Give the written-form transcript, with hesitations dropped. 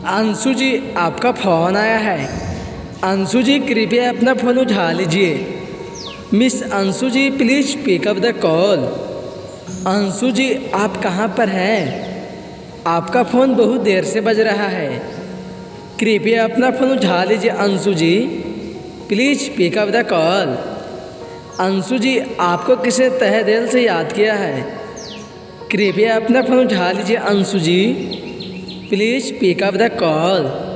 अंशु जी, आपका फ़ोन आया है। अंशु जी, कृपया अपना फ़ोन उठा लीजिए। Miss Anshu ji, please pick up the call. Anshu ji, आप कहाँ पर हैं? आपका फ़ोन बहुत देर से बज रहा है। कृपया अपना फ़ोन उठा लीजिए Anshu ji, please pick up the call. Anshu ji, आपको किसी तहे दिल से याद किया है। कृपया अपना फ़ोन उठा लीजिए Anshu ji, please pick up the call.